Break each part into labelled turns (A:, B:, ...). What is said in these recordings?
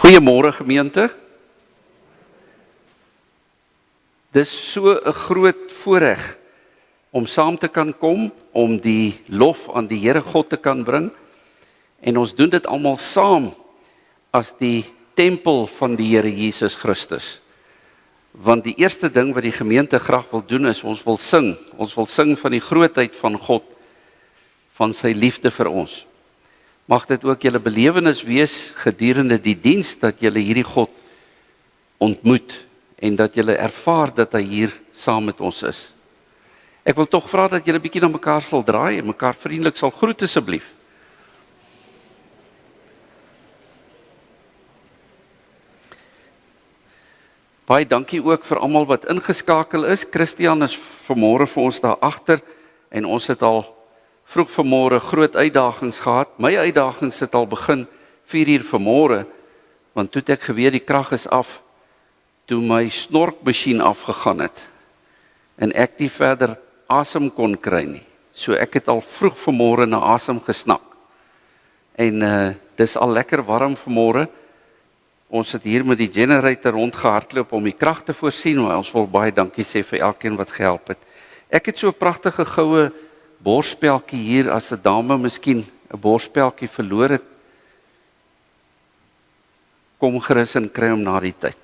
A: Goeiemôre gemeente. Dis so 'n groot voorreg om saam te kan kom, om die lof aan die Here God te kan bring. En ons doen dit almal saam as die tempel van die Here Jesus Christus. Want die eerste ding wat die gemeente graag wil doen is, ons wil sing. Ons wil sing van die grootheid van God, van sy liefde vir ons. Mag dit ook julle belewenis wees gedurende die diens, dat julle hierdie God ontmoet en dat julle ervaar dat hy hier saam met ons is. Ek wil tog vra dat julle bietjie na mekaar sal draai en mekaar vriendelik sal groet asseblief. Baie dankie ook vir almal wat ingeskakel is. Christian is vanmôre vir ons daar agter en ons het al vroeg vanmôre groot uitdagings gehad. My uitdagings het al begin 4 uur vanmôre, want toe het ek geweet die krag is af, toe my snorkmasjien afgegaan het en ek nie verder asem kon kry nie. So ek het al vroeg vanmôre na asem gesnak. En dis al lekker warm vanmôre. Ons het hier met die generator rondgehardloop om die krag te voorsien, maar ons wil baie dankie sê vir elkeen wat gehelp het. Ek het so 'n pragtige goue borspeltjie hier, as 'n dame miskien 'n borspeltjie verloor het, kom gerus en kry hom na die tyd.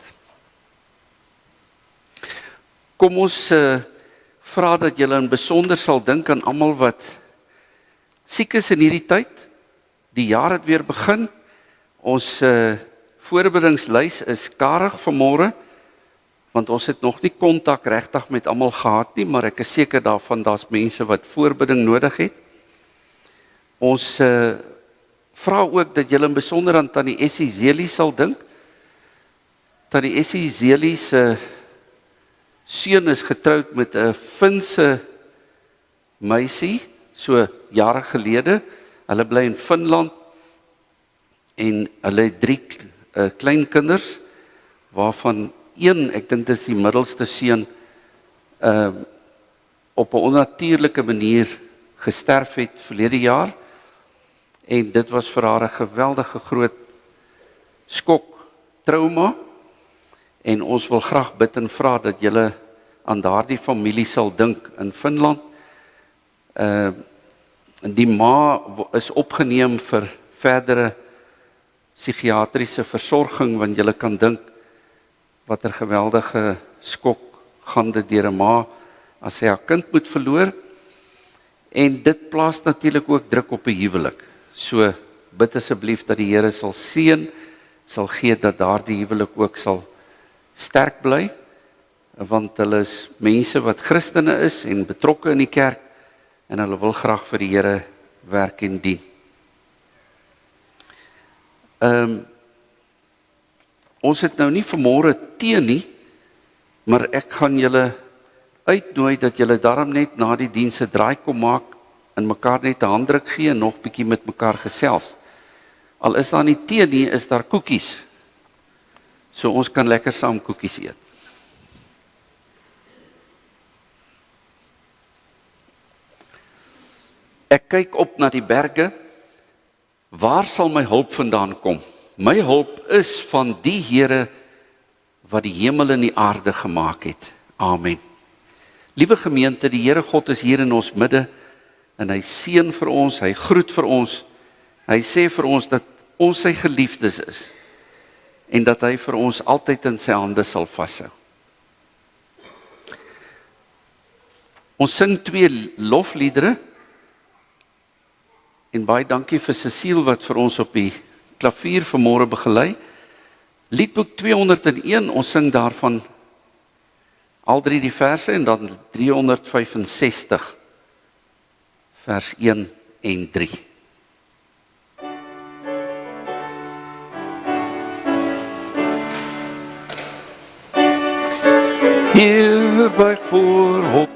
A: Kom ons vra dat julle in besonder sal dink aan almal wat siek is in hierdie tyd. Die jaar het weer begin. Ons voorbereidingslys is karig vanmôre, want ons het nog nie kontak regtig met almal gehad nie, maar ek is seker daarvan daar's mense wat voorbereiding nodig het. Ons vra ook dat julle in besonder aan Tannie Essie Zeli sal dink. Tannie Essie Zeli se seun is getroud met 'n Finse meisie, so jare gelede. Hulle bly in Finland en hulle het 3 kleinkinders, waarvan een, ek dink dit is die middelste seun, op 'n onnatuurlike manier gesterf het verlede jaar. En dit was vir haar 'n geweldige groot skok, trauma. En ons wil graag bid en vra dat julle aan daardie familie sal dink in Finland. Die ma is opgeneem vir verdere psigiatriese versorging, want julle kan dink wat 'n geweldige skok gaan dit deur 'n ma as sy haar kind moet verloor. En dit plaas natuurlik ook druk op 'n huwelik. So bid asseblief dat die Here sal seën, sal gee dat daardie huwelik ook sal sterk bly, want hulle is mense wat Christene is en betrokke in die kerk en hulle wil graag vir die Here werk en dien. Ons het nou nie vanmôre tee nie, maar ek gaan julle uitnooi dat julle daarom net na die diens 'n draai kom maak en mekaar net 'n handdruk gee en nog bietjie met mekaar gesels. Al is daar nie tee nie, is daar koekies. So ons kan lekker saam koekies eet. Ek kyk op na die berge. Waar sal my hulp vandaan kom? My hulp is van die Here wat die hemel en die aarde gemaak het. Amen. Liewe gemeente, die Here God is hier in ons midde en hy seën vir ons, hy groet vir ons. Hy sê vir ons dat ons sy geliefdes is en dat hy vir ons altyd in sy hande sal vashou. Ons sing 2 lofliedere. En baie dankie vir Cecile wat vir ons op die klavier vanmôre begelei. Liedboek 201, ons sing daarvan al 3 die verse en dan 365 vers 1 en 3. Hier buig voorop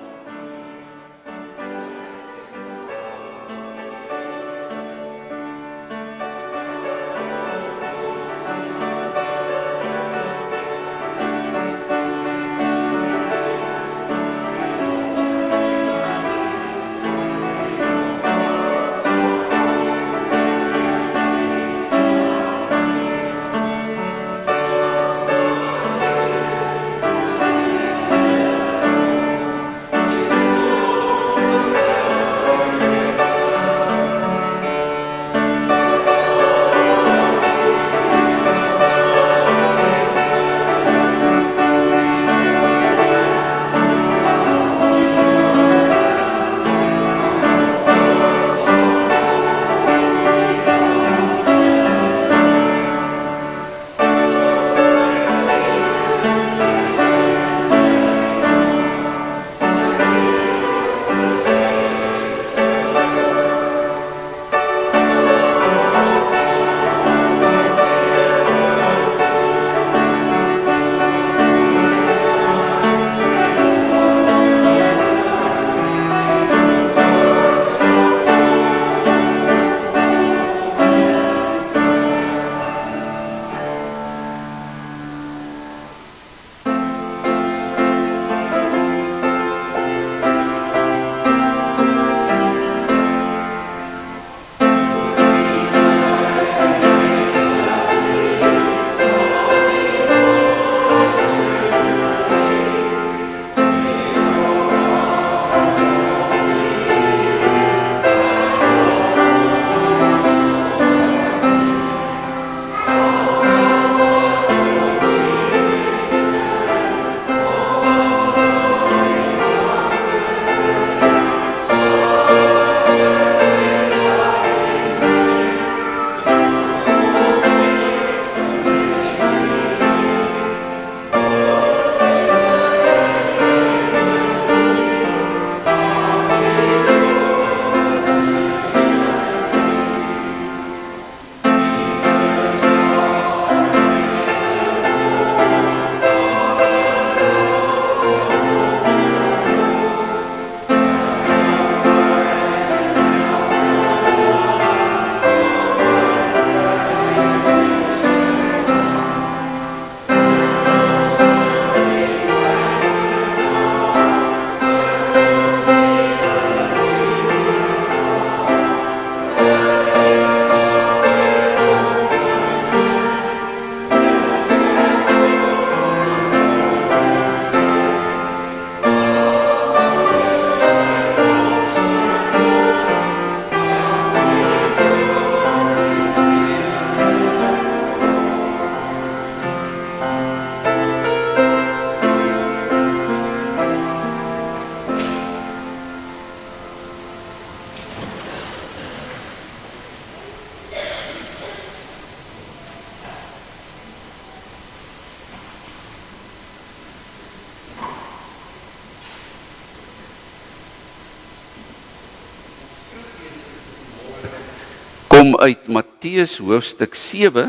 A: kom uit Matteus hoofstuk 7,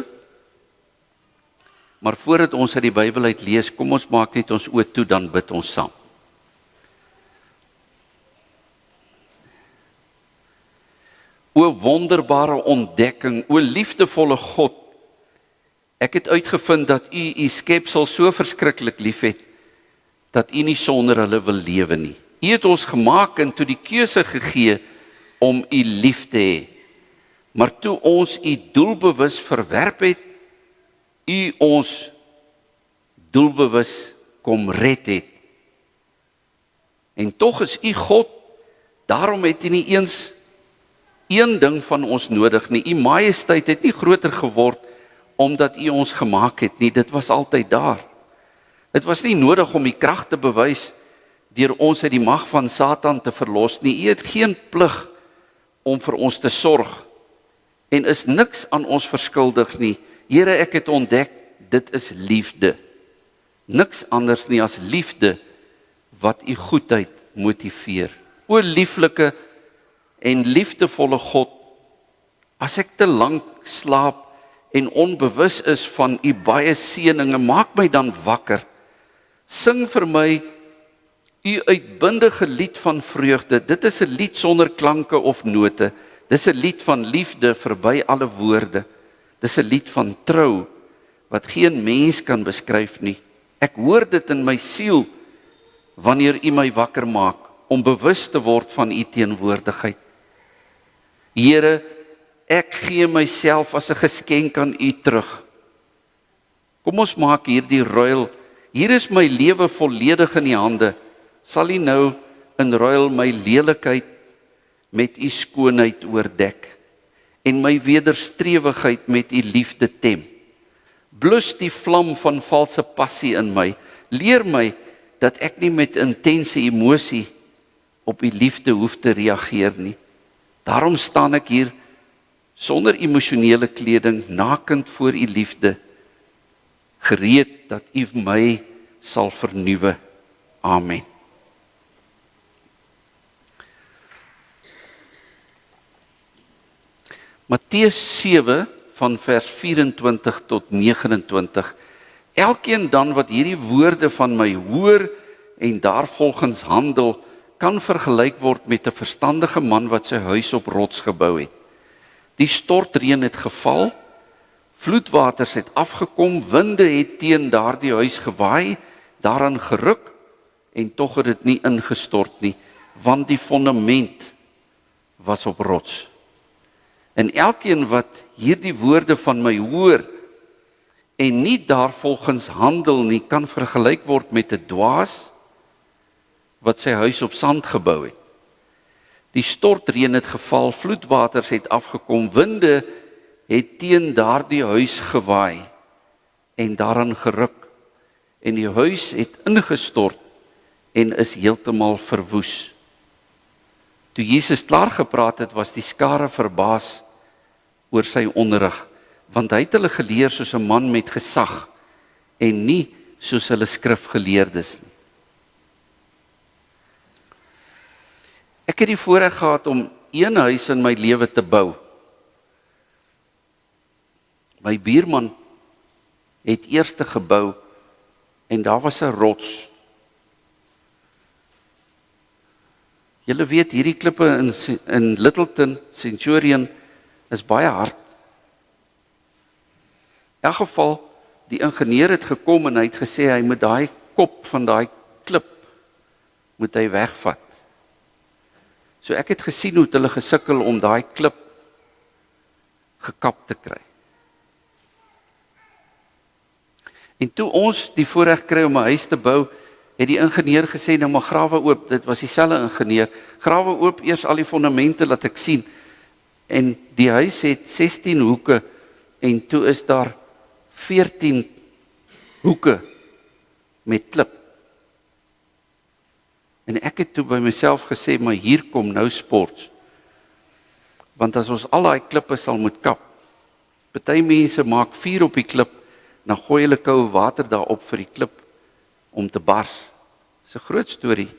A: maar voordat ons uit die Bybel uit lees, kom ons maak net ons oë toe, dan bid ons saam. O wonderbare ontdekking, o liefdevolle God, ek het uitgevind dat u skepsel so verskriklik liefhet, dat u nie sonder hulle wil lewe nie. U het ons gemaak en toe die keuse gegee om u lief te hê. Maar toe ons u doelbewus verwerp het, u ons doelbewus kom red het. En tog is u God, daarom het u nie eens een ding van ons nodig nie. U majesteit het nie groter geword omdat u ons gemaak het nie. Dit was altyd daar. Dit was nie nodig om u krag te bewys deur ons uit die mag van Satan te verlos nie. U het geen plig om vir ons te sorg en is niks aan ons verskuldig nie. Here, ek het ontdek, dit is liefde. Niks anders nie as liefde wat u goedheid motiveer. O lieflike en liefdevolle God, as ek te lank slaap en onbewus is van u baie seëninge, maak my dan wakker. Sing vir my u uitbundige lied van vreugde. Dit is 'n lied sonder klanke of note. Dis 'n lied van liefde verby alle woorde. Dis 'n lied van trou wat geen mens kan beskryf nie. Ek hoor dit in my siel wanneer u my wakker maak om bewus te word van u teenwoordigheid. Here, ek gee myself as 'n geskenk aan u terug. Kom ons maak hierdie ruil. Hier is my lewe volledig in u hande. Sal u nou in ruil my lelikheid met u skoonheid oordek en my wederstrewigheid met u liefde tem. Blus die vlam van valse passie in my. Leer my dat ek nie met intense emosie op u liefde hoef te reageer nie. Daarom staan ek hier sonder emosionele kleding, nakend voor u liefde, gereed dat u my sal vernuwe. Amen. Matteus 7 van vers 24 tot 29. Elkeen dan wat hierdie woorde van my hoor en daarvolgens handel, kan vergelyk word met 'n verstandige man wat sy huis op rots gebou het. Die stortreën het geval, vloedwaters het afgekom, winde het teen daardie huis gewaai, daaraan geruk en tog het dit nie ingestort nie, want die fondament was op rots. En elkeen wat hierdie woorde van my hoor en nie daarvolgens handel nie, kan vergelyk word met 'n dwaas wat sy huis op sand gebou het. Die stortreën het geval, vloedwaters het afgekom, winde het teen daardie huis gewaai en daaraan geruk en die huis het ingestort en is heeltemal verwoes. Toe Jesus klaar gepraat het, was die skare verbaas oor sy onderrig, want hy het hulle geleer soos 'n man met gesag en nie soos hulle skrifgeleerdes nie. Ek het die voorreg gehad om een huis in my lewe te bou. My buurman het eerste gebou en daar was 'n rots. Julle weet, hierdie klippe in Littleton, Centurion, is baie hard. In elk geval, die ingenieur het gekom en hy het gesê, hy moet daai kop van daai klip, moet hy wegvat. So ek het gesien hoe hulle gesukkel om daai klip gekap te kry. En toe ons die voorreg kry om 'n huis te bou, het die ingenieur gesê, nou maar grawe oop, dit was dieselfde ingenieur, grawe oop eers al die fondamente laat ek sien, en die huis het 16 hoeke, en toe is daar 14 hoeke met klip. En ek het toe by myself gesê, maar hier kom nou sport. Want as ons al daai klippe sal moet kap, party mense maak vuur op die klip, dan gooi hulle koue water daarop vir die klip om te bars. Dis 'n groot storie.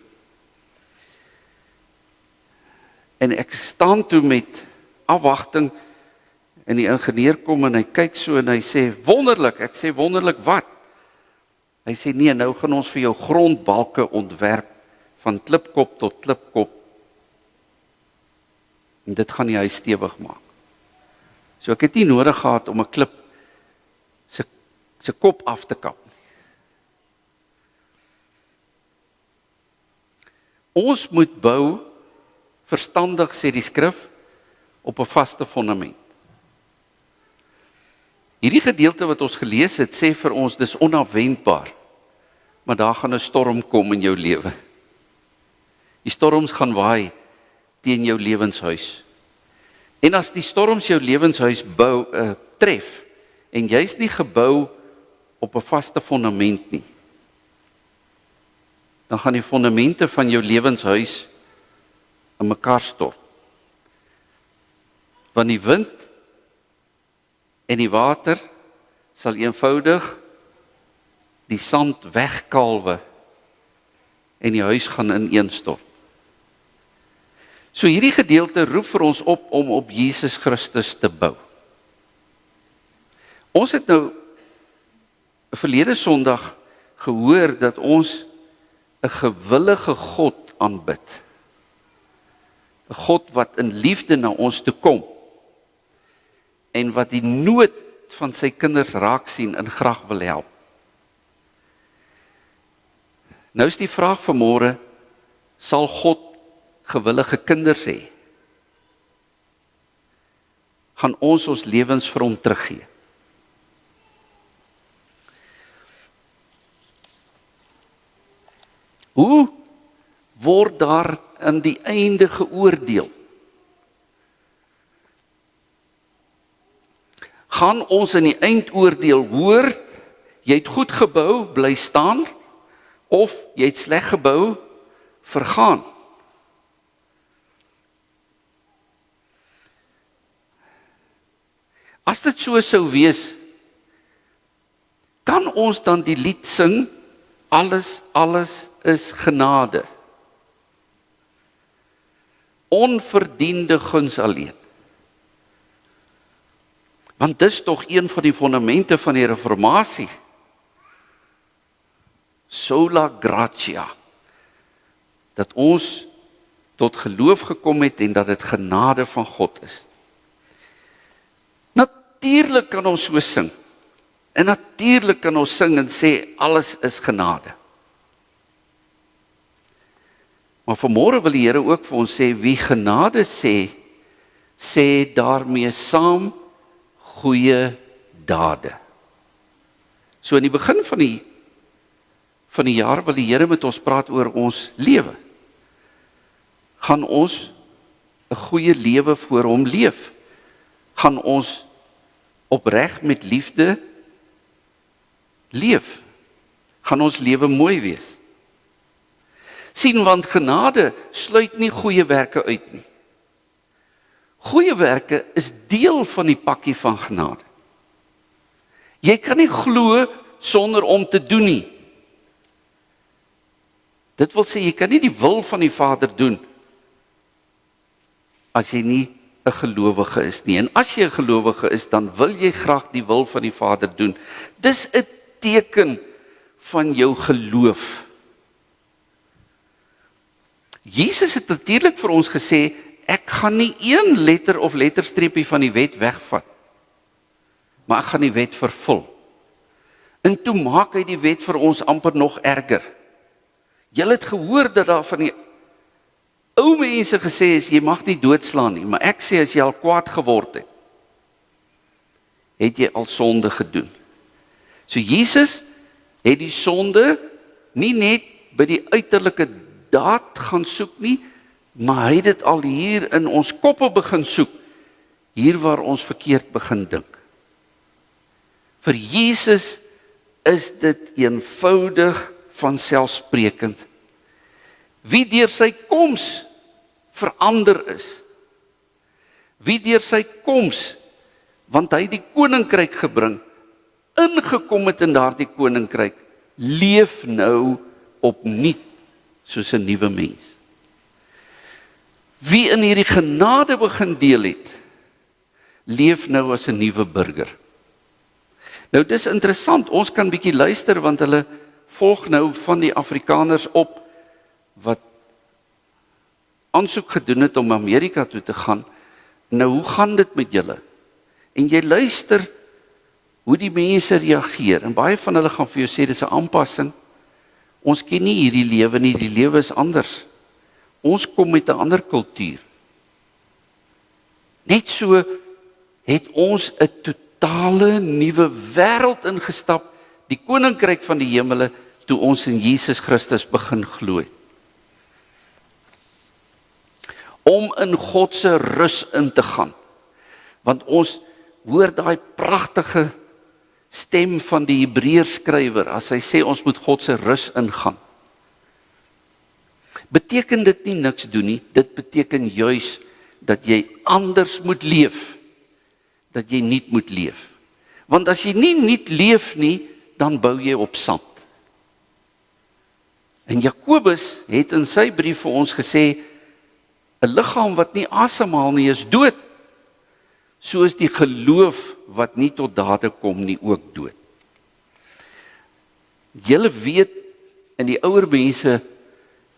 A: En ek staan toe met afwagting En die ingenieur kom en hy kyk so en hy sê, wonderlik. Ek sê, wonderlik wat? Hy sê, nee, nou gaan ons vir jou grondbalke ontwerp, van klipkop tot klipkop. En dit gaan die huis stewig maak. So ek het nie nodig gehad om 'n klip se kop af te kap. Ons moet bou, verstandig sê die skrif, op 'n vaste fondament. Hierdie gedeelte wat ons gelees het, sê vir ons, dis onafwendbaar, maar daar gaan 'n storm kom in jou lewe. Die storms gaan waai teen jou lewenshuis. En as die storms jou lewenshuis tref, en jy's nie gebou op 'n vaste fondament nie, dan gaan die fondamente van jou lewenshuis in mekaar stort. Want die wind en die water sal eenvoudig die sand wegkalwe en die huis gaan ineenstort. So hierdie gedeelte roep vir ons op om op Jesus Christus te bou. Ons het nou verlede Sondag gehoor dat ons 'n gewillige God aanbid. 'n God wat in liefde na ons toe kom en wat die nood van sy kinders raak sien en graag wil help. Nou is die vraag vanmôre, sal God gewillige kinders hê? Gaan ons lewens vir hom teruggee? Hoe word daar aan die einde geoordeel? Gaan ons in die eindoordeel hoor, jy het goed gebou, bly staan, of jy het sleg gebou, vergaan? As dit so sou wees, kan ons dan die lied sing, alles is genade. Onverdiende guns alleen. Want dis tog een van die fondamente van die reformatie. Sola gratia. Dat ons tot geloof gekom het en dat dit genade van God is. Natuurlik kan ons so sing. En natuurlik kan ons sing en sê, alles is genade. Maar vanmôre wil die Here ook vir ons sê, wie genade sê, sê daarmee saam goeie dade. So in die begin van die jaar wil die Here met ons praat oor ons lewe. Gaan ons 'n goeie lewe voor hom leef? Gaan ons opreg met liefde leef? Gaan ons lewe mooi wees? Sien, want genade sluit nie goeie werke uit nie. Goeie werke is deel van die pakkie van genade. Jy kan nie glo sonder om te doen nie. Dit wil sê, jy kan nie die wil van die Vader doen as jy nie 'n gelowige is nie. En as jy 'n gelowige is, dan wil jy graag die wil van die Vader doen. Dis 'n teken van jou geloof. Jesus het natuurlik vir ons gesê, ek gaan nie een letter of letterstreepie van die wet wegvat, maar ek gaan die wet vervul. En toe maak hy die wet vir ons amper nog erger. Julle het gehoor dat daar van die ou mense gesê is, jy mag nie doodslaan nie, maar ek sê as jy al kwaad geword het, het jy al sonde gedoen. So Jesus het die sonde nie net by die uiterlike daad gaan soek nie, maar hy het dit al hier in ons koppe begin soek, hier waar ons verkeerd begin dink. Vir Jesus is dit eenvoudig vanselfsprekend. Wie deur sy koms verander is, wie deur sy koms, want hy die koninkryk gebring, ingekom het in daardie koninkryk, leef nou opnuut soos 'n nuwe mens. Wie in hierdie genade begin deel het, leef nou as 'n nuwe burger. Nou dis interessant, ons kan bietjie luister want hulle volg nou van die Afrikaners op wat aansoek gedoen het om Amerika toe te gaan. Nou hoe gaan dit met julle? En jy luister hoe die mense reageer en baie van hulle gaan vir jou sê dis 'n aanpassing. Ons ken nie hierdie lewe nie, die lewe is anders. Ons kom met 'n ander kultuur. Net so het ons 'n totale nuwe wêreld ingestap, die koninkryk van die hemele, toe ons in Jesus Christus begin glo het. Om in God se rus in te gaan. Want ons hoor daai pragtige stem van die Hebreërskrywer as hy sê ons moet God se rus ingaan. Beteken dit nie niks doen nie, dit beteken juis dat jy anders moet leef, dat jy nuut moet leef. Want as jy nie nuut leef nie, dan bou jy op sand. En Jakobus het in sy brief vir ons gesê, 'n liggaam wat nie asemhaal nie is dood, soos die geloof wat nie tot dade kom nie ook dood. Julle weet, in die ouer mense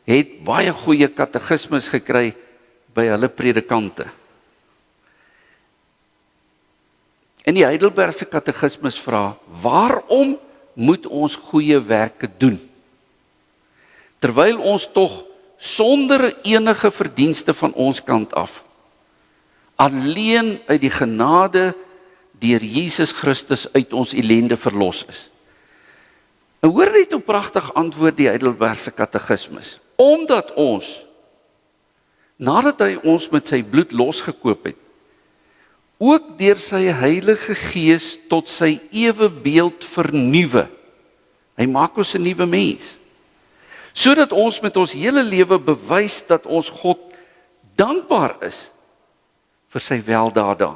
A: het baie goeie katekismes gekry by hulle predikante. In die Heidelbergse katekismes vra, waarom moet ons goeie werke doen? Terwyl ons tog sonder enige verdienste van ons kant af, alleen uit die genade deur Jesus Christus uit ons ellende verlos is. En hoor net hoe pragtig antwoord die Heidelbergse katekismes. Omdat ons, nadat hy ons met sy bloed losgekoop het, ook deur sy Heilige Gees tot sy ewebeeld vernuwe. Hy maak ons 'n nuwe mens. Sodat ons met ons hele lewe bewys dat ons God dankbaar is vir sy weldade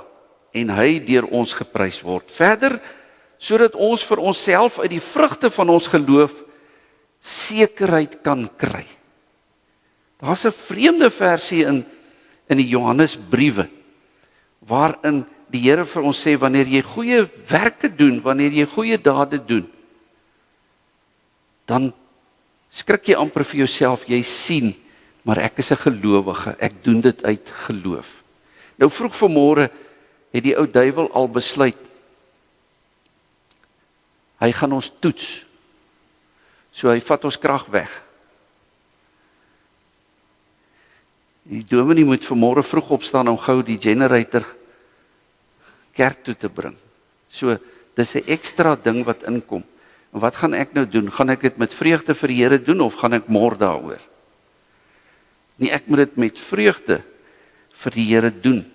A: en hy deur ons geprys word. Verder, sodat ons vir onsself uit die vrugte van ons geloof sekerheid kan kry. Daar's 'n vreemde versie in die Johannesbriewe waarin die Here vir ons sê wanneer jy goeie werke doen, wanneer jy goeie dade doen, dan skrik jy amper vir jouself, jy sien, maar ek is 'n gelowige, ek doen dit uit geloof. Nou vroeg vanmôre het die ou duiwel al besluit, hy gaan ons toets, so hy vat ons krag weg. Die dominee moet vanmôre vroeg opstaan om gou die generator kerk toe te bring. So, dis 'n ekstra ding wat inkom. En wat gaan ek nou doen? Gaan ek dit met vreugde vir die Here doen of gaan ek mor daaroor? Nee, ek moet dit met vreugde vir die Here doen.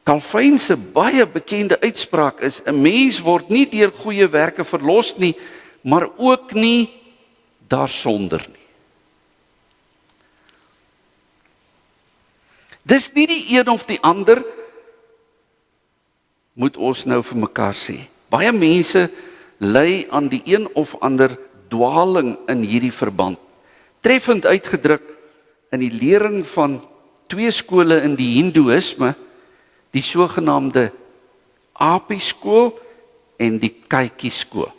A: Calvin se baie bekende uitspraak is, 'n mens word nie deur goeie werke verlos nie, maar ook nie daarsonder nie. Dis nie die een of die ander, moet ons nou vir mekaar sê. Baie mense ly aan die een of ander dwaling in hierdie verband. Treffend uitgedruk in die lering van twee skole in die Hindoeïsme, die sogenaamde Api-skool en die Kykie-skool.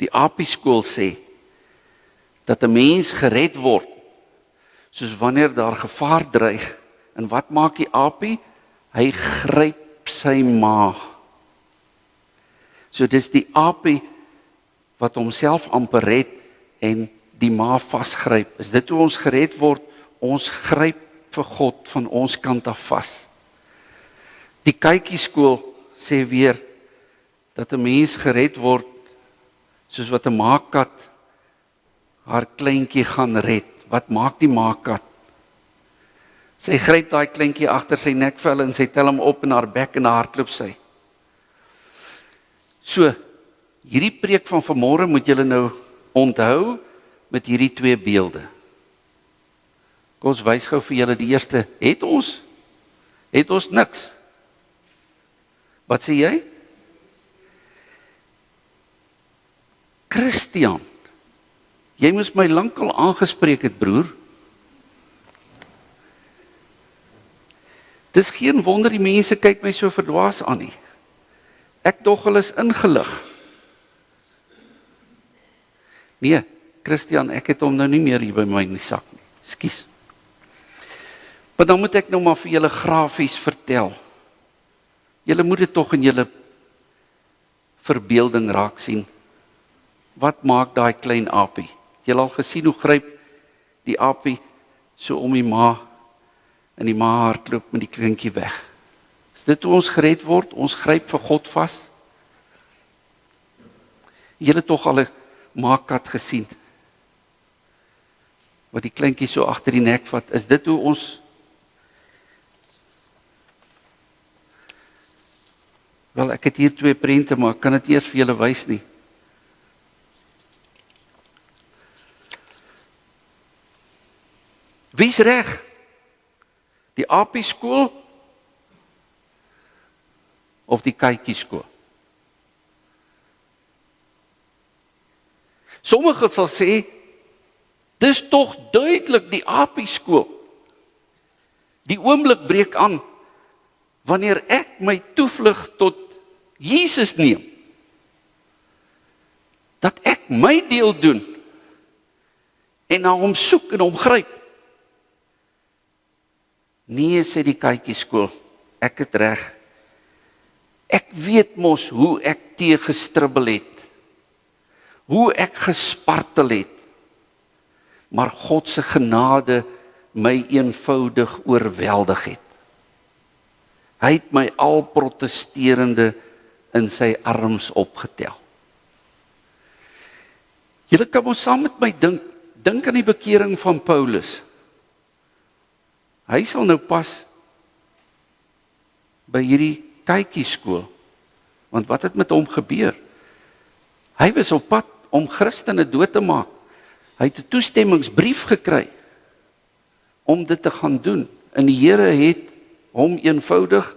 A: Die Api-skool sê dat 'n mens gered word, soos wanneer daar gevaar dreig. En wat maak die Api? Hy gryp sy maag. So dis die Api wat homself amper red en die maag vasgryp. Is dit hoe ons gered word? Ons gryp vir God van ons kant af vas. Die Kykie-skool sê weer dat 'n mens gered word soos wat 'n maagkat haar kleintjie gaan red. Wat maak die maagkat? Sy gryp daai kleintjie agter sy nekvel en sy tel hom op in haar bek en hardloop sy. So, hierdie preek van vanmôre moet julle nou onthou met hierdie twee beelde. Kom ons wys gou vir julle die eerste. Het ons niks? Wat sê jy? Christian, jy moes my lankal aangespreek het, broer. Dis geen wonder die mense kyk my so verdwaas aan nie. Ek dog hulle is ingelig. Nee, Christian, ek het hom nou nie meer hier by my in die sak nie. Ekskuus. Maar dan moet ek nou maar vir julle grafies vertel. Julle moet dit tog in julle verbeelding raak sien. Wat maak daai klein aapie? Julle al gesien hoe gryp die aapie so om die ma, en die ma hardloop met die kleintjie weg. Is dit hoe ons gered word? Ons gryp vir God vas. Julle tog al 'n maatkat gesien, wat die kleintjie so agter die nek vat. Is dit hoe ons... Wel, ek het hier 2 prente, maar ek kan dit eers vir julle wys nie. Wie's reg? Die aapie skool of die kykie skool? Sommige sal sê, dis tog duidelik die aapie skool. Die oomblik breek aan, wanneer ek my toevlug tot Jesus neem, dat ek my deel doen, en na hom soek en hom gryp. Nee, sê die kykie skool, ek het reg. Ek weet mos hoe ek teëgestribbel het, hoe ek gespartel het, maar God se genade my eenvoudig oorweldig het. Hy het my al protesterende in sy arms opgetel. Julle kan ons saam met my dink aan die bekering van Paulus. Hy sal nou pas by hierdie kykie skool, want wat het met hom gebeur? Hy was op pad om Christene dood te maak. Hy het 'n toestemmingsbrief gekry om dit te gaan doen. En die Here het hom eenvoudig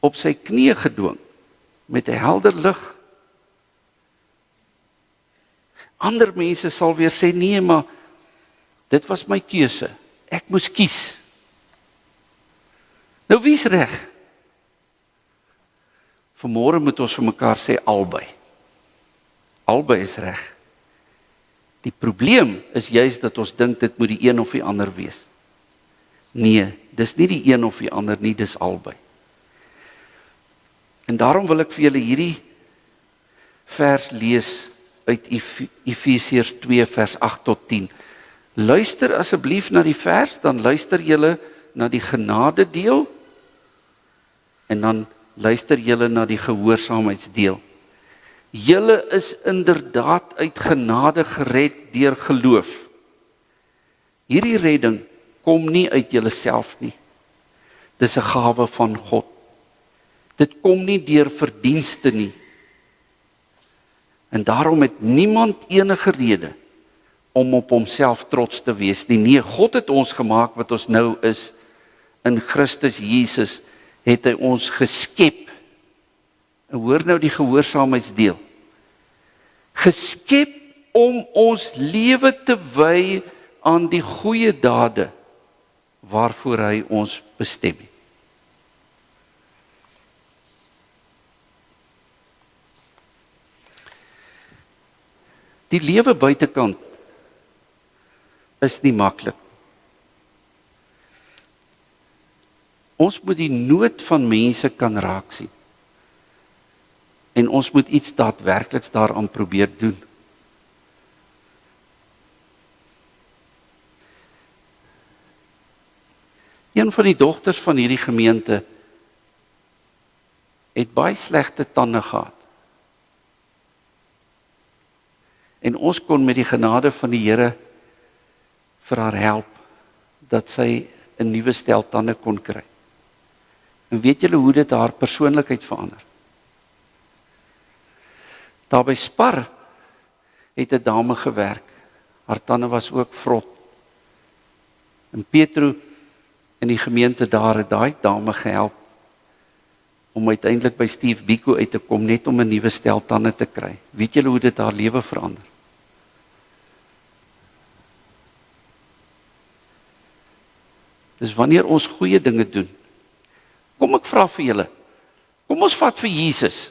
A: op sy knieë gedwing met 'n helder lig. Ander mense sal weer sê, nee, maar dit was my keuse. Ek moes kies. Nou wie's reg? Vanmôre moet ons vir mekaar sê albei. Albei is reg. Die probleem is juist dat ons dink dit moet die een of die ander wees. Nee, dis nie die een of die ander nie, dis albei. En daarom wil ek vir julle hierdie vers lees uit Efesiërs 2 vers 8 tot 10. Luister asseblief na die vers, dan luister julle na die genade deel en dan luister julle na die gehoorsaamheidsdeel. Julle is inderdaad uit genade gered deur geloof. Hierdie redding kom nie uit julleself nie. Dis 'n gawe van God. Dit kom nie deur verdienste nie. En daarom het niemand enige rede om op homself trots te wees nie. Nee, God het ons gemaak wat ons nou is. In Christus Jesus het hy ons geskep. En hoor nou die gehoorsaamheidsdeel. Geskep om ons lewe te wy aan die goeie dade waarvoor hy ons bestem het. Die lewe buitekant is nie maklik. Ons moet die nood van mense kan raak sien. En ons moet iets daadwerkliks daaraan probeer doen. Een van die dogters van hierdie gemeente het baie slegte tande gehad. En ons kon met die genade van die Here vir haar help, dat sy 'n nuwe stel tande kon kry. En weet julle hoe dit haar persoonlikheid verander? Daar by Spar het 'n dame gewerk. Haar tande was ook vrot. En Petro in die gemeente daar het daai dame gehelp om uiteindelik by Steve Biko uit te kom, net om 'n nuwe stel tande te kry. Weet julle hoe dit haar lewe verander? Dis wanneer ons goeie dinge doen, Kom ek vra vir julle, kom ons vat vir Jesus.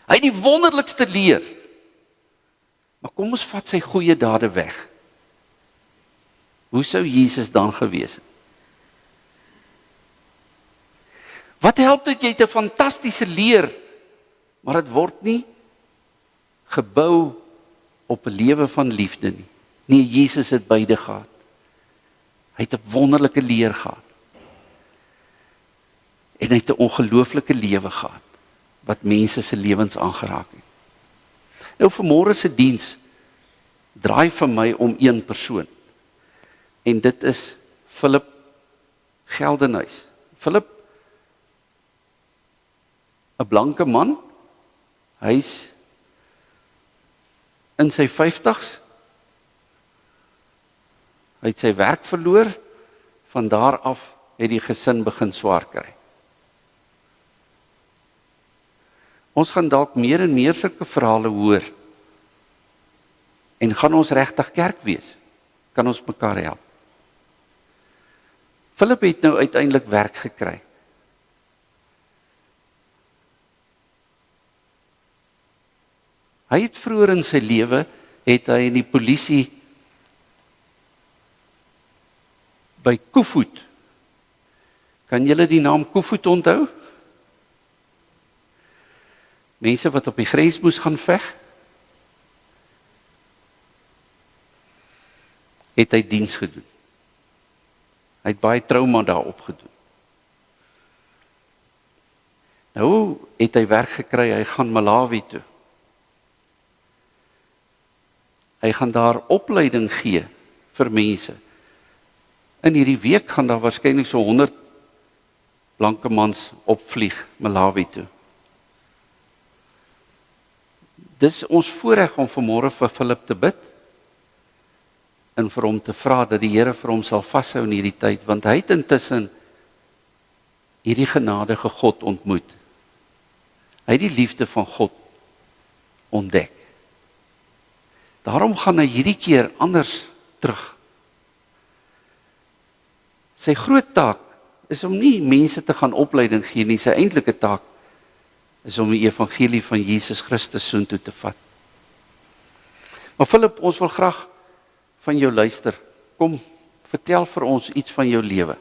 A: Hy het die wonderlikste leer, maar kom ons vat sy goeie dade weg. Hoe sou Jesus dan gewees het? Wat help dit jy het 'n fantastiese leer, maar dit word nie gebou op 'n lewe van liefde nie. Nee, Jesus het beide gehad. Hy het 'n wonderlike leer gehad. En hy het 'n ongelooflike lewe gehad, wat mense se lewens aangeraak het. Nou vanmôre se diens draai vir my om een persoon. En dit is Philip Geldenhuys. Philip, 'n blanke man, hy's in sy 50's, hy het sy werk verloor, van daar af het die gesin begin swaar kry. Ons gaan dalk meer en meer sulke verhale hoor, en gaan ons regtig kerk wees, kan ons mekaar help. Philip het nou uiteindelik werk gekry. Hy het vroeër in sy lewe, het hy in die polisie by Koevoet. Kan julle die naam Koevoet onthou? Mense wat op die grens moes gaan veg, het hy diens gedoen. Hy het baie trauma daar opgedoen. Nou het hy werk gekry, hy gaan Malawi toe. Hy gaan daar opleiding gee vir mense. In hierdie week gaan daar waarskynlik so 100 blanke mans opvlieg Malawi toe. Dis ons voorreg om vanmôre vir Philip te bid en vir hom te vra dat die Here vir hom sal vashou in hierdie tyd, want hy het intussen hierdie genadige God ontmoet. Hy het die liefde van God ontdek. Daarom gaan hy hierdie keer anders terug. Sy groot taak is om nie mense te gaan opleiding gee nie, sy eintlike taak is om die evangelie van Jesus Christus soontoe te vat. Maar Philip, ons wil graag van jou luister. Kom, vertel vir ons iets van jou lewe.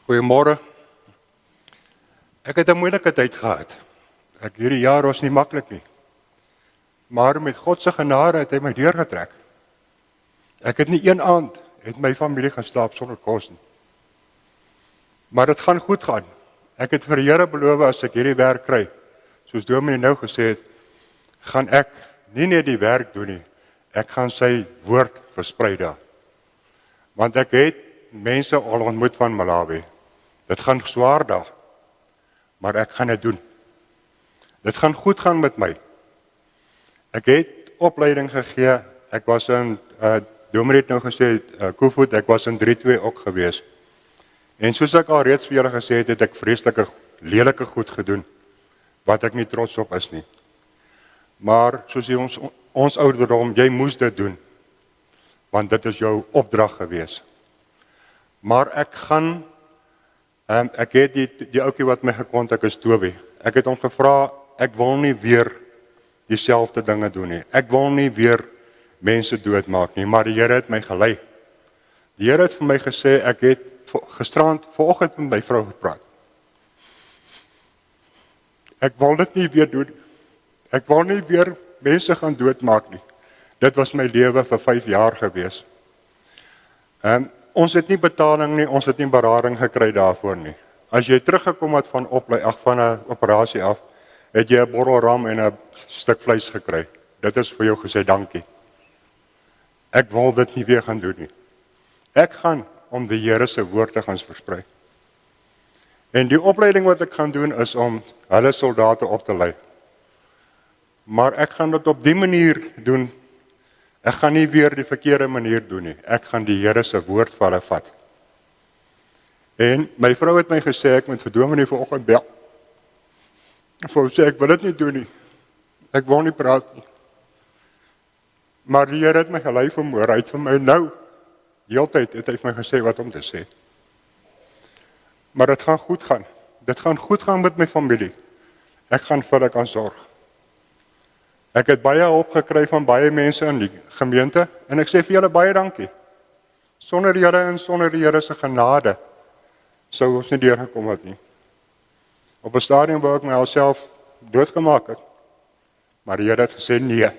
B: Goeiemôre. Ek het 'n moeilike tyd gehad. Hierdie jaar was nie maklik nie. Maar met God se genade het hy my deurgetrek. Ek het nie een aand het my familie gaan slaap sonder kos nie. Maar dit gaan goed gaan. Ek het vir die Here beloof as ek hierdie werk kry, soos Dominee nou gesê het, gaan ek nie net die werk doen nie. Ek gaan sy woord versprei daar. Want ek het mense al ontmoet van Malawi. Dit gaan swaar daar. Maar ek gaan dit doen. Dit gaan goed gaan met my. Ek het opleiding gegee. Ek was in Dominee het nou gesê Koevoet, ek was in 3-2 ook gewees. En soos ek al reeds vir julle gesê het, het ek vreeslike lelike goed gedoen wat ek nie trots op is nie. Maar soos ons ouderdom, jy moes dit doen. Want dit is jou opdrag gewees. Maar ek gaan ek het die ouetjie wat my gekontak is Toby. Ek het hom gevra, ek wil nie weer dieselfde dinge doen nie. Ek wil nie weer mense doodmaak nie, maar die Here het my gelei. Die Here het vir my gesê, ek het vanoggend met my vrou gepraat. Ek wil dit nie weer doen. Ek wil nie weer mense gaan doodmaak nie. Dit was my lewe vir 5 jaar gewees. Ons het nie betaling nie, ons het nie berading gekry daarvoor nie. As jy teruggekom het van 'n operasie af, het jy 'n bottel ram en 'n stuk vleis gekry. Dit is vir jou gesê dankie. Ek wil dit nie weer gaan doen nie. Ek gaan om die Here se woord te gaan versprei. En die opleiding wat ek gaan doen is om hulle soldate op te lei. Maar ek gaan dit op die manier doen. Ek gaan nie weer die verkeerde manier doen nie. Ek gaan die Here se woord vir hulle vat. En my vrou het my gesê ek moet vir Dominee vanoggend bel. Vir hom sê ek wil dit nie doen nie. Ek wil nie praat nie. Maar die Here het my gelei vanmôre. Hy het vir my nou heeltyd het hy vir my gesê wat om te sê. Maar dit gaan goed gaan. Dit gaan goed gaan met my familie. Ek gaan vir hulle kan sorg. Ek het baie hulp gekry van baie mense in die gemeente en ek sê vir julle baie dankie. Sonder die Here en sonder die Here se genade sou ons nie deurgekom het nie. Op 'n stadium wou ek myself doodgemaak het. Maar die Here het gesê nee.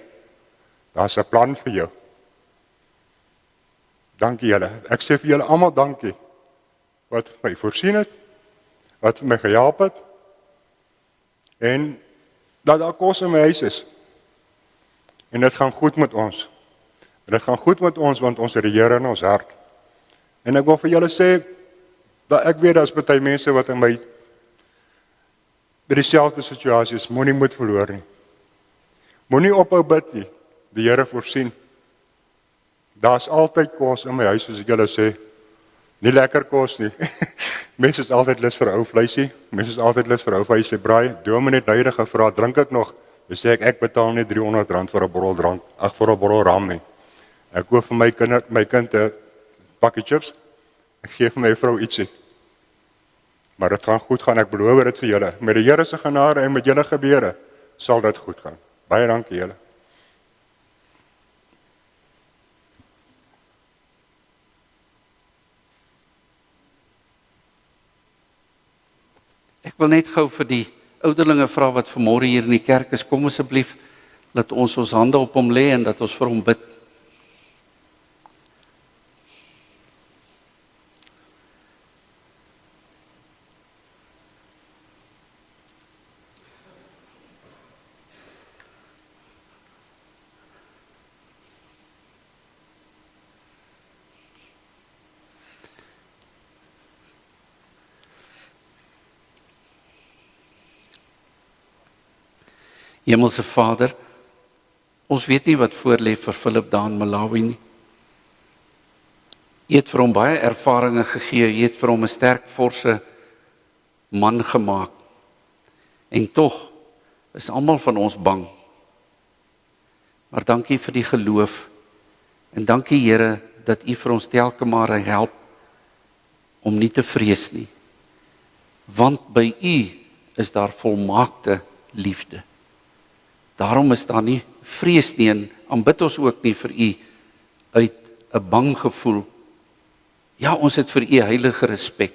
B: Daar's 'n plan vir jou. Dankie julle. Ek sê vir julle almal dankie wat vir my voorsien het, wat vir my gehelp het en dat daar kos in my huis is. En dit gaan goed met ons. Dit gaan goed met ons want ons het die Here in ons hart. En ek wil vir julle sê dat ek weet daar's baie mense wat in my by dieselfde situasie is, moenie moed verloor nie. Moenie ophou bid nie. Die Here voorsien. Daar's altyd kos in my huis soos ek julle sê. Nie lekker kos nie. Mense is altyd lus vir ou vleisie. Mense is altyd lus vir ou vleisie braai. Dominee het nydig gevra, drink ek nog? Dis sê ek betaal nie R300 vir 'n bottel drank, vir 'n bottel ram nie. Ek koop vir my kind 'n pakkie chips. Ek gee vir my vrou ietsie. Maar dit gaan goed gaan, ek beloof dit vir julle. Met die Here se genade en met julle gebede sal dit goed gaan. Baie dankie julle.
A: Ek wil net gou vir die ouderlinge vra wat vanmôre hier in die kerk is, kom asseblief, laat ons hande op hom lê en dat ons vir hom bid. Hemelse Vader, ons weet nie wat voorlê vir Philip daar in Malawi nie. Jy het vir hom baie ervarings gegee, jy het vir hom 'n sterk, forse man gemaak. En tog is almal van ons bang. Maar dankie vir die geloof en dankie Here dat U vir ons telke maar help om nie te vrees nie. Want by U is daar volmaakte liefde. Daarom is daar nie vrees nie en aanbid ons ook nie vir U uit 'n bang gevoel. Ja, ons het vir U heilige respek.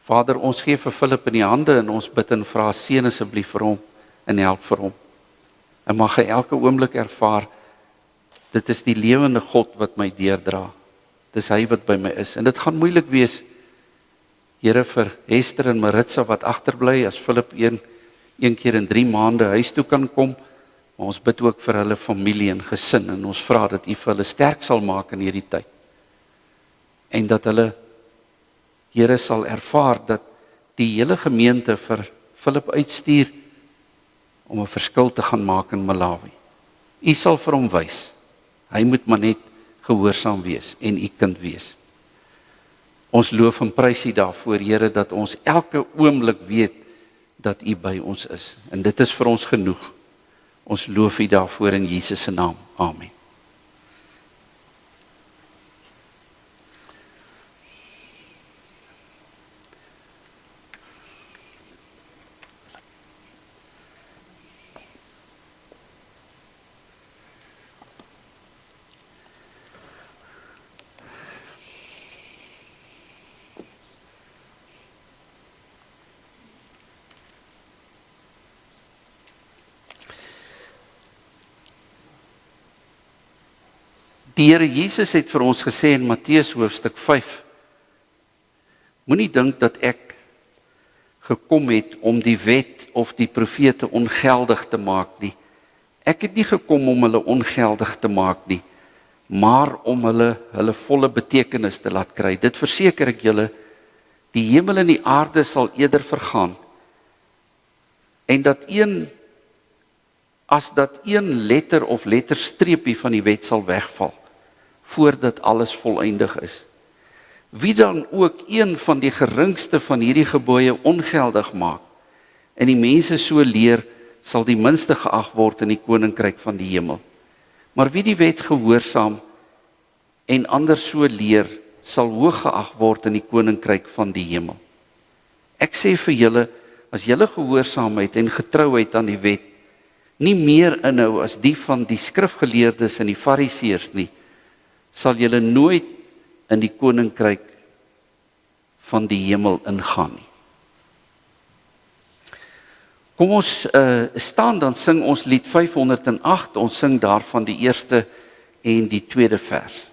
A: Vader, ons gee vir Philip in die hande en ons bid en vra seën asseblief vir hom en help vir hom. En mag hy elke oomblik ervaar, dit is die lewende God wat my deurdra. Dis hy wat by my is. En dit gaan moeilik wees, Here, vir Hester en Maritza wat agterbly as Philip een keer in 3 maande huis toe kan kom, maar ons bid ook vir hulle familie en gesin en ons vra dat U vir hulle sterk sal maak in hierdie tyd. En dat hulle, Here, sal ervaar dat die hele gemeente vir Philip uitstuur om 'n verskil te gaan maak in Malawi. U sal vir hom wys. Hy moet maar net gehoorsaam wees en U kind wees. Ons loof en prys U daarvoor, Here, dat ons elke oomblik weet dat U by ons is. En dit is vir ons genoeg. Ons loof U daarvoor in Jesus se naam. Amen. Die Here Jesus het vir ons gesê in Matteus hoofstuk 5, moenie dink dat ek gekom het om die wet of die profete ongeldig te maak nie. Ek het nie gekom om hulle ongeldig te maak nie, maar om hulle volle betekenis te laat kry. Dit verseker ek julle, die hemel en die aarde sal eerder vergaan, en dat een as dat een letter of letterstreepie van die wet sal wegval, voordat alles voleindig is. Wie dan ook een van die geringste van hierdie gebooie ongeldig maak, en die mense so leer, sal die minste geag word in die koninkryk van die hemel. Maar wie die wet gehoorsaam en ander so leer, sal hoog geag word in die koninkryk van die hemel. Ek sê vir julle, as julle gehoorsaamheid en getrouheid aan die wet nie meer inhou as die van die skrifgeleerdes en die fariseërs nie, sal julle nooit in die koninkryk van die hemel ingaan nie. Kom ons staan, dan sing ons lied 508, ons sing daarvan die eerste en die tweede vers.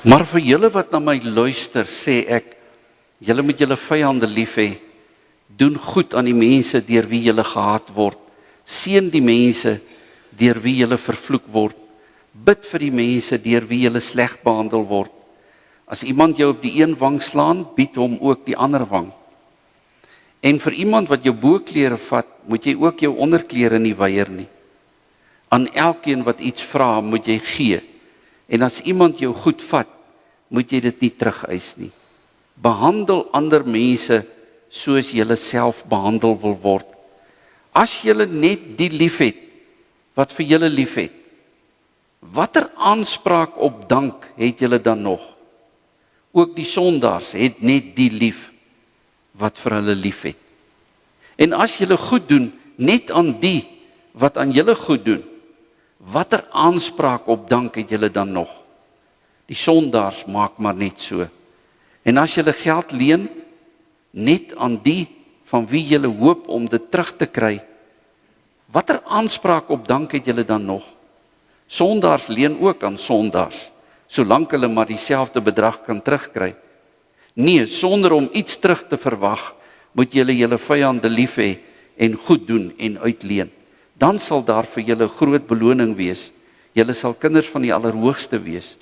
A: Maar vir julle wat na my luister, sê ek, julle moet julle vyande lief hê, doen goed aan die mense deur wie julle gehaat word, seën die mense deur wie julle vervloek word, bid vir die mense deur wie julle sleg behandel word. As iemand jou op die een wang slaan, bied hom ook die ander wang. En vir iemand wat jou boklere vat, moet jy ook jou onderklere nie weier nie. Aan elkeen wat iets vra, moet jy gee. En as iemand jou goed vat, moet jy dit nie terugeis nie. Behandel ander mense soos julle self behandel wil word. As julle net die liefhet wat vir julle liefhet, watter aanspraak op dank het julle dan nog? Ook die sondaars het net die lief wat vir hulle liefhet. En as julle goed doen net aan die wat aan julle goed doen, watter aanspraak op dank het julle dan nog? Die sondaars maak maar net so. En as julle geld leen, net aan die van wie julle hoop om dit terug te kry, watter aanspraak op dank het julle dan nog? Sondaars leen ook aan sondaars, solank hulle maar dieselfde bedrag kan terugkry. Nee, sonder om iets terug te verwag, moet julle julle vyande lief hê en goed doen en uitleen. Dan sal daar vir julle groot beloning wees. Julle sal kinders van die Allerhoogste wees,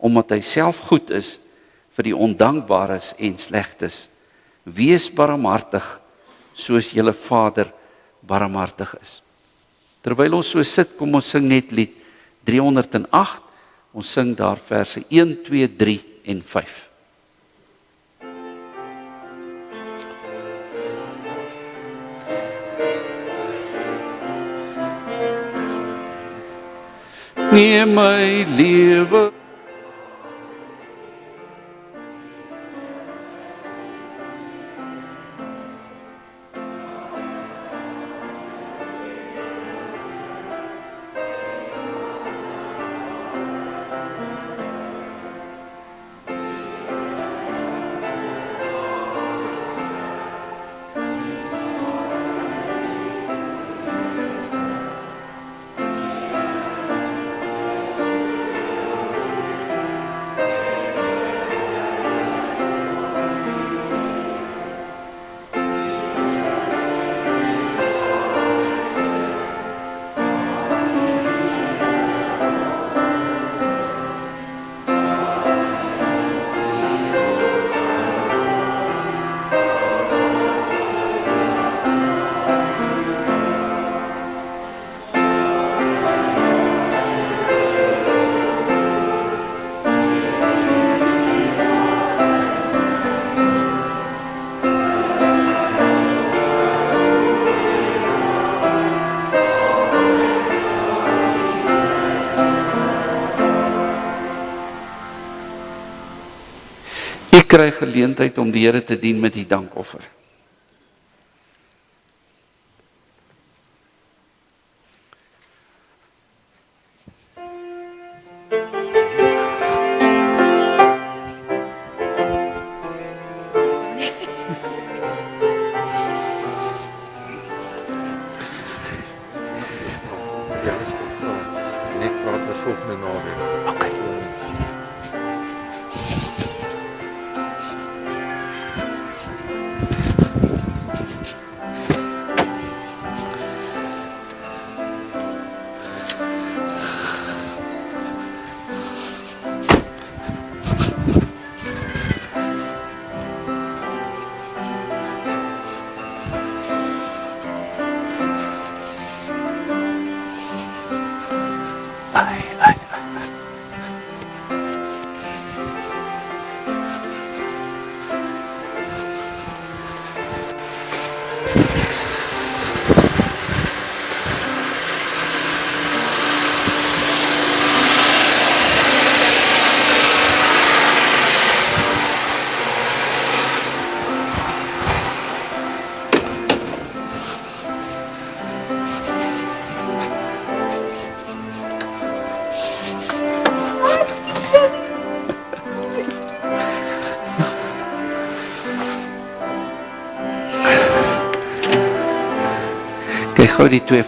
A: omdat hy self goed is vir die ondankbares en slegtes. Wees barmhartig, soos julle Vader barmhartig is. Terwyl ons so sit, kom ons sing net lied 308. Ons sing daar verse 1, 2, 3 en 5. Nee, my lewe kry geleentheid om die Here te dien met die dankoffer.
C: Net praat oor volgende naweek.
A: Okay. Kyk gou die twee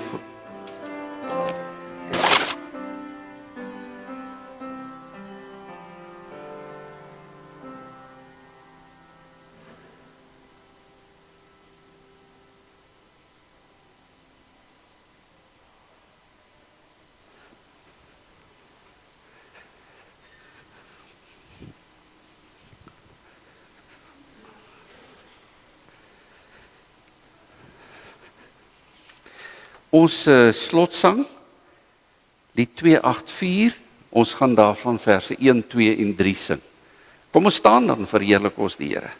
A: ons slotsang, die 284, ons gaan daarvan verse 1, 2 en 3 sing. Kom ons staan dan, verheerlik ons die Here.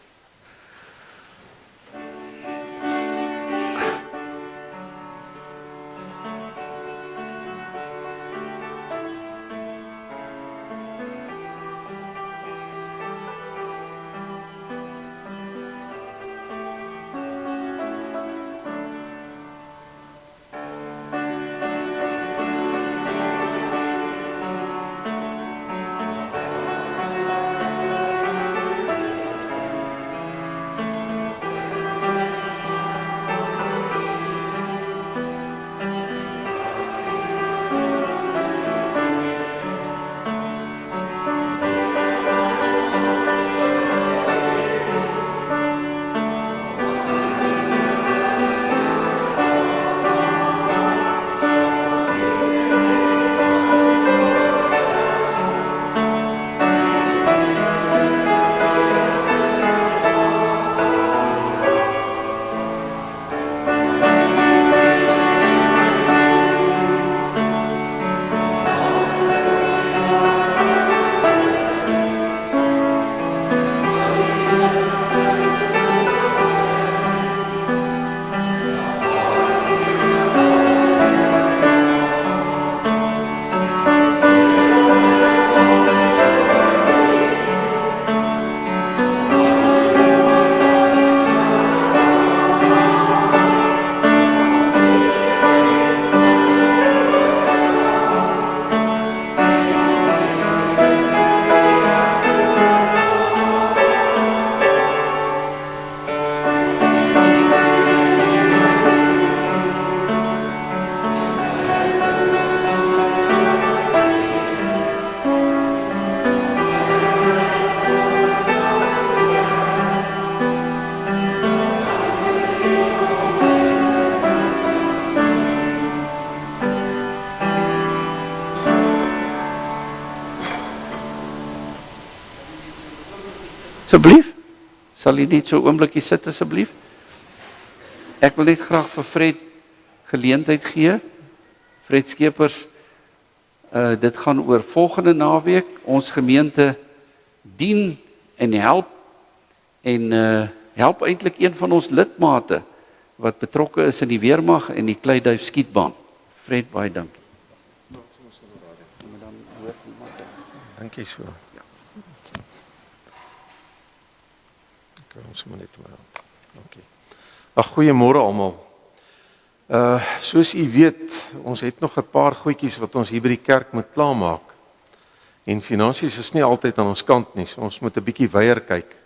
A: Asseblief, sal jy net so 'n oombliekie sit asseblief? Ek wil net graag vir Fred geleentheid gee. Fred Skeepers, dit gaan oor volgende naweek, ons gemeente dien en help, en help eintlik een van ons lidmate, wat betrokke is in die weermag en die Kleiduif skietbaan. Fred, baie dankie.
C: Dankie so. Ons moet net maar. Dankie. Ag, goeiemôre almal. Soos u weet, ons het nog 'n paar goedjies wat ons hier by die kerk moet klaarmaak. En finansies is nie altyd aan ons kant nie, so ons moet 'n bietjie weier kyk.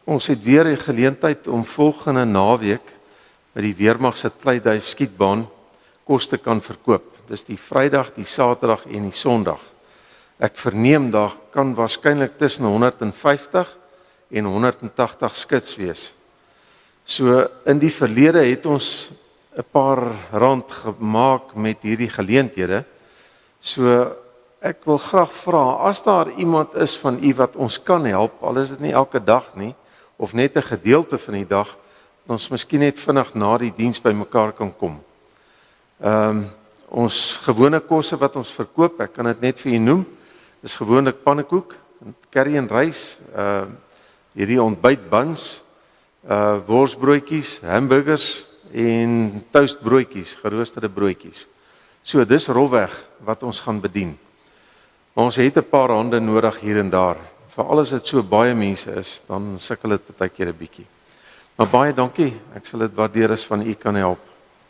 C: Ons het weer 'n geleentheid om volgende naweek by die Weermag se Kleiduif skietbaan kos te kan verkoop. Dis die Vrydag, die Saterdag en die Sondag. Ek verneem daar kan waarskynlik tussen 150 en 180 skits wees. So in die verlede het ons 'n paar rand gemaak met hierdie geleenthede. So ek wil graag vra, as daar iemand is van u wat ons kan help, al is dit nie elke dag nie, of net 'n gedeelte van die dag, dat ons miskien net vinnig na die diens by mekaar kan kom. Ons gewone kosse wat ons verkoop, ek kan dit net vir u noem, is gewoonlik pannekoek, curry en rys, hierdie ontbytbuns, worsbroodjies, hamburgers en toastbroodjies, geroosterde broodjies. So dis rolweg wat ons gaan bedien. Maar ons het 'n paar hande nodig hier en daar. Veral as dit so baie mense is, dan sukkel dit baie keer 'n bietjie. Maar baie dankie. Ek sal dit waardeer as van u kan help.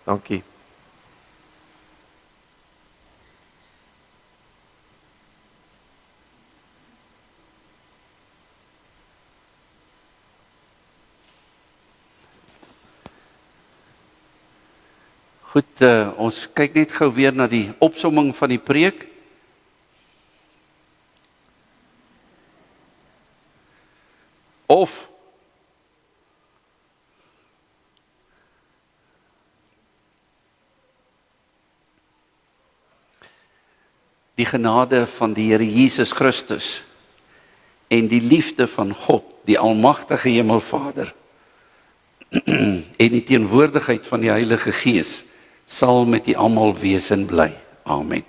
C: Dankie.
A: Goed, ons kyk net gou weer na die opsomming van die preek. Of die genade van die Here Jesus Christus en die liefde van God, die almagtige Hemelvader, en die teenwoordigheid van die Heilige Gees sal met die almal wees en bly. Amen.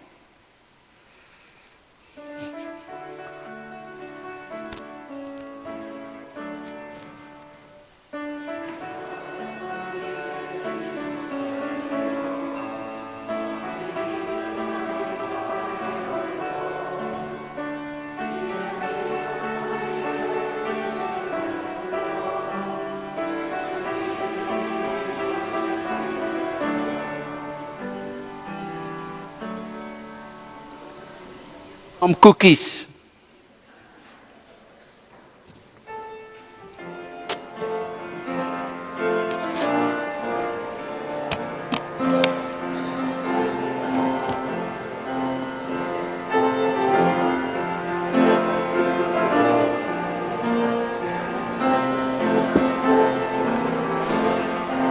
A: Koekies.